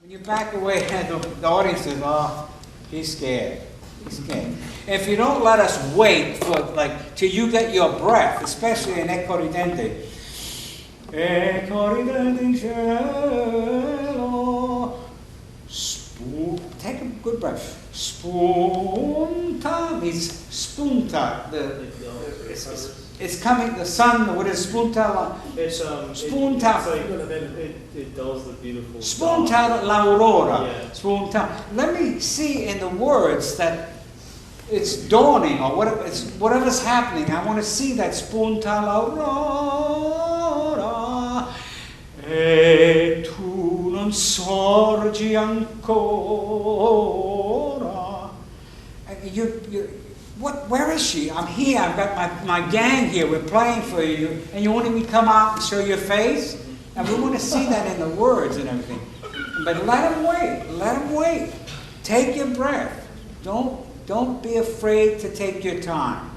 When you back away, the audience says, oh, he's scared. He's scared. If you don't let us wait for, like, till you get your breath, especially in Eco Ridente. Eco ridente in cielo. Take a good breath. Spunta means spunta. It's coming. The sun. What is spunta? It's spunta. It does the beautiful. Spunta l'aurora. Yeah. Spunta. Let me see in the words that it's dawning or whatever's happening. I want to see that spunta l'aurora. E tu non sorgi ancora. Where is she? I'm here. I've got my gang here. We're playing for you. And you want me to come out and show your face? And we want to see that in the words and everything. But let them wait. Let them wait. Take your breath. Don't be afraid to take your time.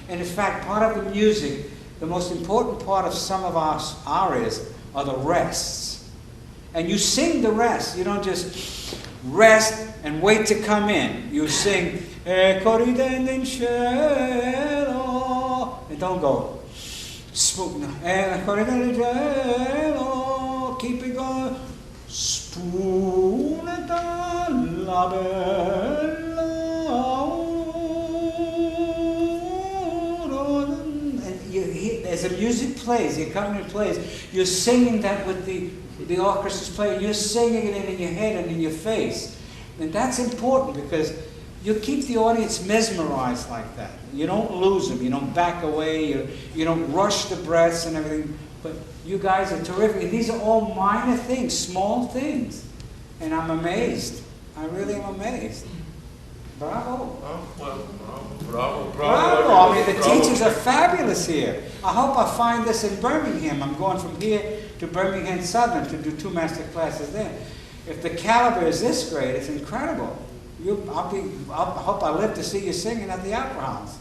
And in fact, part of the music, the most important part of some of our arias are the rests. And you sing the rest. You don't just rest and wait to come in. You sing, Ecco ridente in cielo. And don't go, Ecco ridente in cielo. Keep it going. Spunta la bella aurora. As the music plays, the accompaniment plays, you're singing that with the orchestra's playing. You're singing it in your head and in your face. And that's important because you keep the audience mesmerized like that. You don't lose them. You don't back away. You don't rush the breaths and everything. But you guys are terrific. And these are all minor things, small things. And I'm amazed. I really am amazed. Bravo. Oh, well, bravo. Bravo. I mean, the teachers are fabulous here. I hope I find this in Birmingham. I'm going from here to Birmingham Southern to do 2 master classes there. If the caliber is this great, it's incredible. I hope I live to see you singing at the Opera House.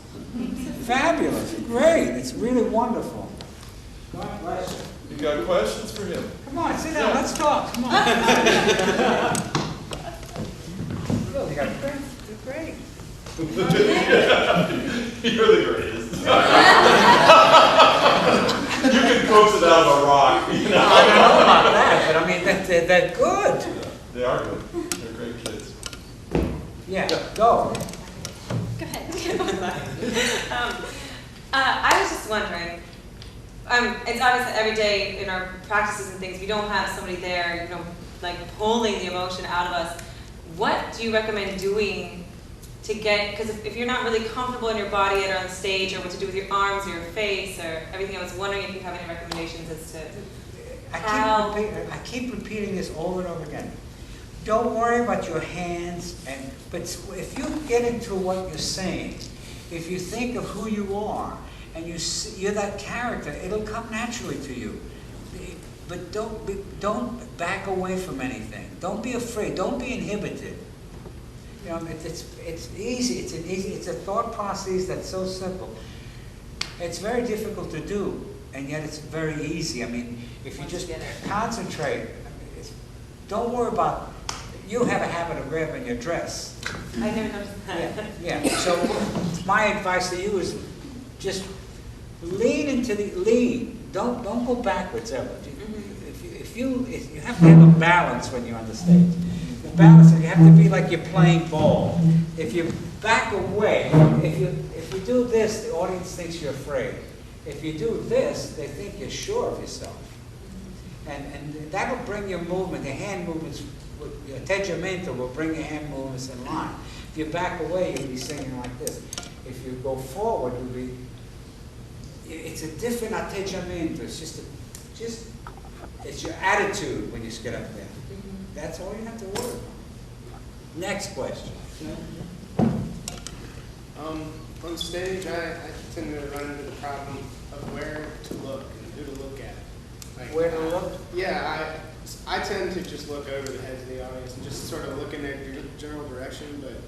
Fabulous. Great. It's really wonderful. God bless you. You got questions for him? Come on, sit down. Let's talk. Come on. Really, you're great. You're the greatest. You can coax it out of a rock. You know? I don't know about that, but I mean, they're good. They are good. They're great kids. Yeah, go. Go ahead. I was just wondering, it's obvious that every day in our practices and things, we don't have somebody there, like pulling the emotion out of us. What do you recommend doing to get, because if you're not really comfortable in your body or on stage, or what to do with your arms or your face or everything, I was wondering if you have any recommendations as to how... I keep repeating this over and over again. Don't worry about your hands, but if you get into what you're saying, if you think of who you are, and you're that character, it'll come naturally to you. But don't back away from anything. Don't be afraid. Don't be inhibited. It's easy. It's a thought process that's so simple. It's very difficult to do, and yet it's very easy. I mean, if you just concentrate, don't worry about. You have a habit of grabbing your dress. I never noticed that. Yeah. So my advice to you is just lean into the lean. Don't go backwards ever. If you have to have a balance when you're on the stage. The balance, you have to be like you're playing ball. If you back away, if you do this, the audience thinks you're afraid. If you do this, they think you're sure of yourself. And that'll bring your movement, the hand movements, your atteggiamento will bring your hand movements in line. If you back away, you'll be singing like this. If you go forward, it's a different atteggiamento. It's it's your attitude when you get up there. That's all you have to worry about. Next question. On stage, I tend to run into the problem of where to look and who to look at. Like, Where to look? Yeah, I tend to just look over the heads of the audience and just sort of look in their general direction, but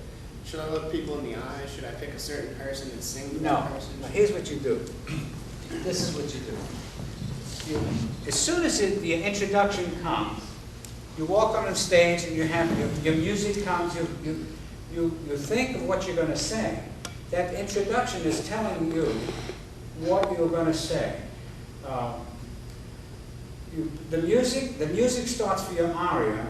should I look people in the eye? Should I pick a certain person and sing to that person? No. Here's what you do. This is what you do. As soon as the introduction comes, You walk on the stage and you have your music comes, you think of what you're going to say. That introduction is telling you what you're going to say. The music starts for your aria,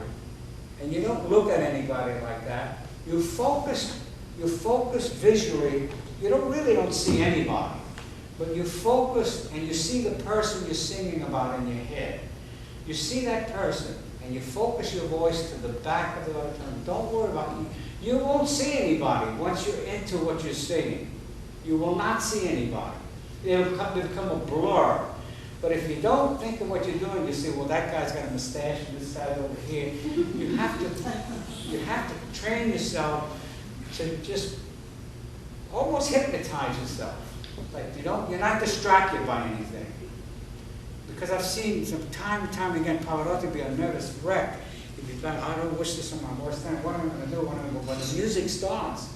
and you don't look at anybody like that. You focus visually. You really don't see anybody, but you focus and you see the person you're singing about in your head. You see that person, and you focus your voice to the back of the auditorium. Don't worry about it. You won't see anybody once you're into what you're singing. You will not see anybody. It'll become a blur. But if you don't think of what you're doing, you say, well, that guy's got a mustache and this guy's over here. You have to train yourself to just almost hypnotize yourself. Like you're not distracted by anything. Because I've seen time and time again, Pavarotti be a nervous wreck. He'd be like, I don't wish this on my worst time. What am I going to do? When the music starts,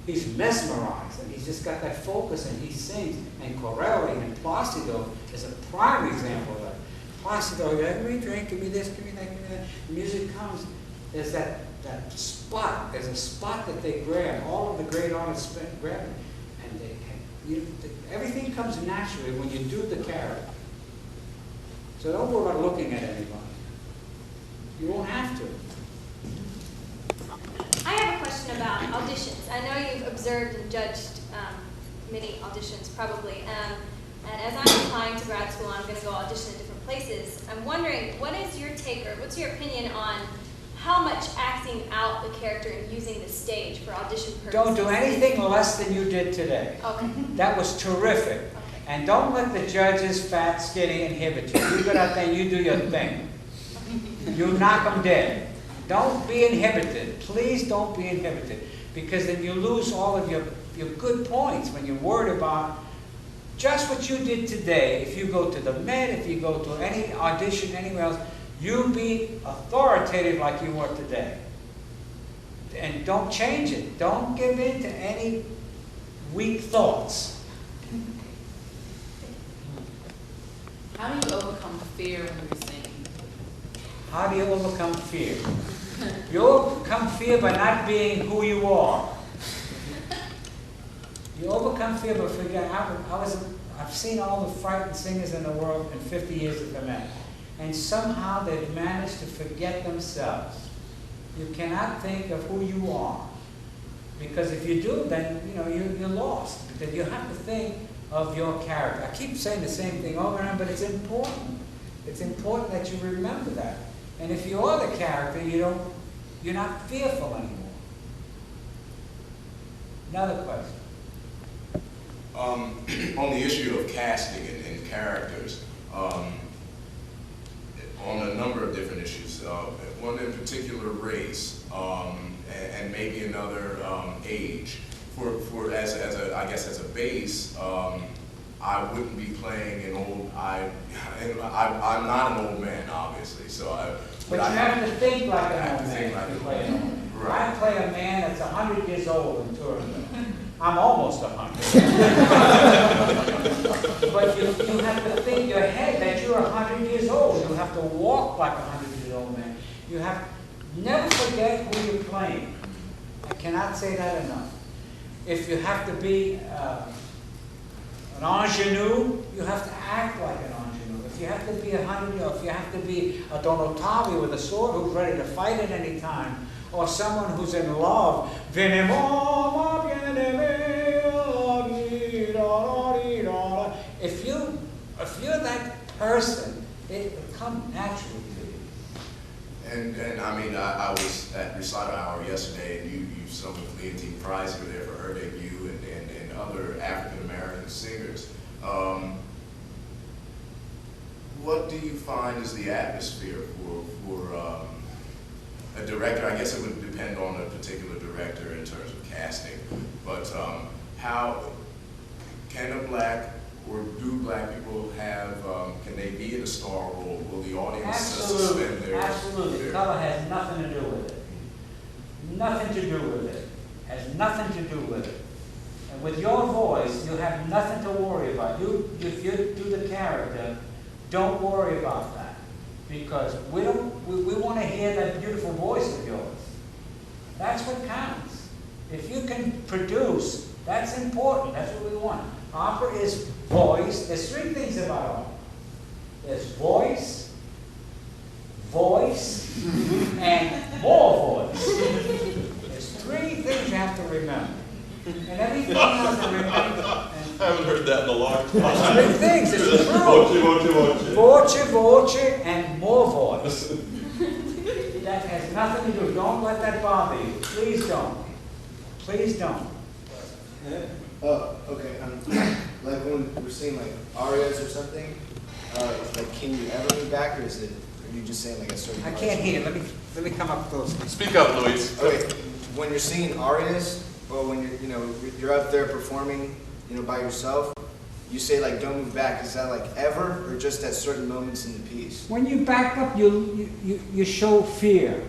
he's mesmerized, and he's just got that focus, and he sings. And Corelli and Placido is a prime example of that. Placido, give me a drink, give me this, give me that, give me that. The music comes, there's that spot. There's a spot that they grab. All of the great artists grab it. And everything comes naturally when you do the character. So don't worry about looking at anybody. You won't have to. I have a question about auditions. I know you've observed and judged many auditions, probably. And as I'm applying to grad school, I'm going to go audition in different places. I'm wondering, what is your take, or what's your opinion on how much acting out the character and using the stage for audition purposes? Don't do anything less than you did today. Okay. That was terrific. Okay. And don't let the judges, fat, skinny, inhibit you. You go out there and you do your thing. You knock them dead. Don't be inhibited. Please don't be inhibited. Because then you lose all of your good points when you're worried about just what you did today. If you go to the Met, if you go to any audition anywhere else, you be authoritative like you were today. And don't change it. Don't give in to any weak thoughts. How do you overcome fear when you're singing? How do you overcome fear? You overcome fear by not being who you are. You overcome fear by forgetting. I've seen all the frightened singers in the world in 50 years at the Met, and somehow they've managed to forget themselves. You cannot think of who you are, because if you do, then you're lost. Because you have to think of your character. I keep saying the same thing over and over, but it's important. It's important that you remember that. And if you are the character, you're not fearful anymore. Another question. On the issue of casting and characters, on a number of different issues, one in particular, race, and maybe another, age. As a base, I wouldn't be playing an old. I'm not an old man, obviously. But you have to think like an old man. Right. I play a man that's 100 years old in tourism. I'm almost 100. But you have to think your head that you're 100 years old. You have to walk like a 100-year-old man. You have never forget who you're playing. I cannot say that enough. If you have to be an ingenue, you have to act like an ingenue. If you have to be if you have to be a Don Ottavio with a sword who's ready to fight at any time, or someone who's in love, if you're that person, it will come naturally to you. And I mean, I was at Recital Hour yesterday, and you sung with Leontine Price, you were there for her debut, and other African American singers. What do you find is the atmosphere for a director? I guess it would depend on a particular director in terms of casting, but how can a black or do black people have, can they be in a star role? Will the audience suspend their... Absolutely. Color has nothing to do with it. Nothing to do with it. Has nothing to do with it. And with your voice, you have nothing to worry about. If you do the character, don't worry about that. because we want to hear that beautiful voice of yours. That's what counts. If you can produce, that's important. That's what we want. Opera is voice. There's three things about opera. There's voice, and more voice. There's three things you have to remember. And everything else to remember. I haven't heard that in a long time. There's three things. It's true. Voce, and more voice. That has nothing to do. Don't let that bother you. Please don't. Please don't. Oh, okay. Like when we're saying like arias or something, like can you ever move back, or is it? Are you just saying like a certain? I can't hear. Let me come up close. Speak up, Luis. Okay, when you're singing arias, or when you're up there performing, by yourself, you say like don't move back. Is that like ever, or just at certain moments in the piece? When you back up, you show fear.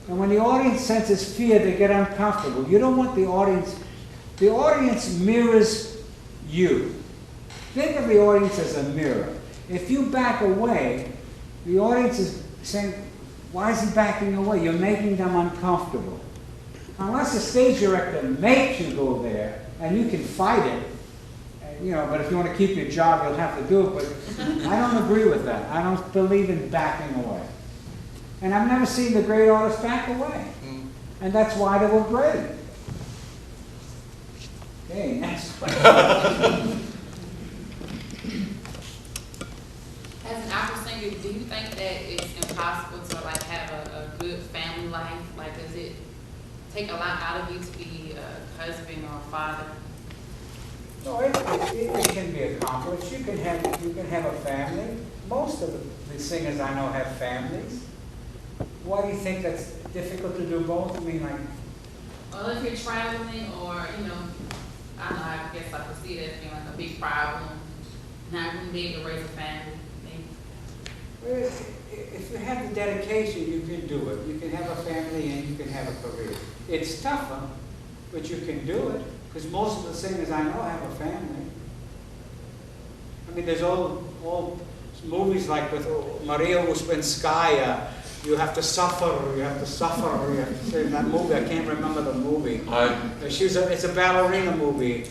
And when the audience senses fear, they get uncomfortable. You don't want the audience. The audience mirrors you. Think of the audience as a mirror. If you back away, the audience is saying, why is he backing away? You're making them uncomfortable. Unless the stage director makes you go there, and you can fight it, but if you want to keep your job, you'll have to do it. But I don't agree with that. I don't believe in backing away. And I've never seen the great artists back away. And that's why they were great. Okay, next question. As an opera singer, do you think that it's impossible to like have a good family life? Like, does it take a lot out of you to be a husband or a father? No, it can be accomplished. You can have a family. Most of the singers I know have families. Why do you think that's difficult to do both? I mean, like. Well, if you're traveling, or I don't know, I guess I could see that as being like a big problem. Not going to be able to raise a family. Well, if you have the dedication, you can do it. You can have a family and you can have a career. It's tougher, but you can do it, because most of the singers I know have a family. I mean, there's all movies like with Maria Uspenskája, you have to suffer, you have to suffer, you have to say that movie, I can't remember the movie. It's a ballerina movie,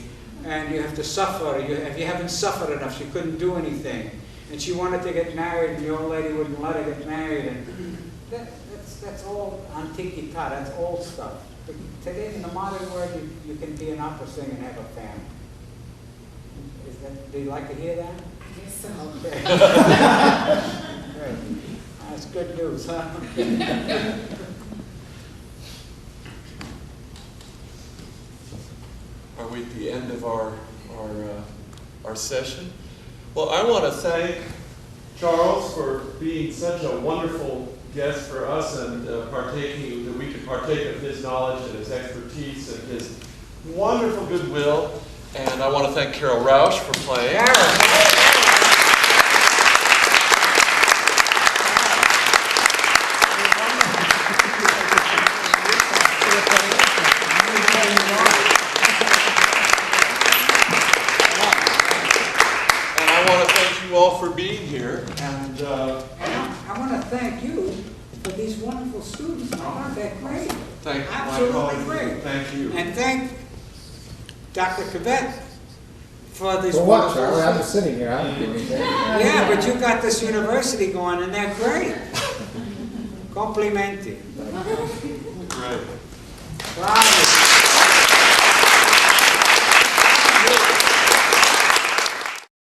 and you have to suffer. If you haven't suffered enough, she couldn't do anything. And she wanted to get married, and the old lady wouldn't let her get married. And that's all antiquita, that's old stuff. But today, in the modern world, you can be an opera singer and have a family. Do you like to hear that? Yes, so. Okay. Good. That's good news, huh? Are we at the end of our session? Well, I want to thank Charles for being such a wonderful guest for us, and that we could partake of his knowledge and his expertise and his wonderful goodwill. And I want to thank Carol Rausch for playing. All for being here, and I want to thank you for these wonderful students. Aren't they great? Thank you. Absolutely great. Thank you. And thank Dr. Kibet for these For what, wonderful Charlie? I'm students. just sitting here. I don't give anything. Yeah, but you got this university going, and they're great. Complimenti. Great. Bravo.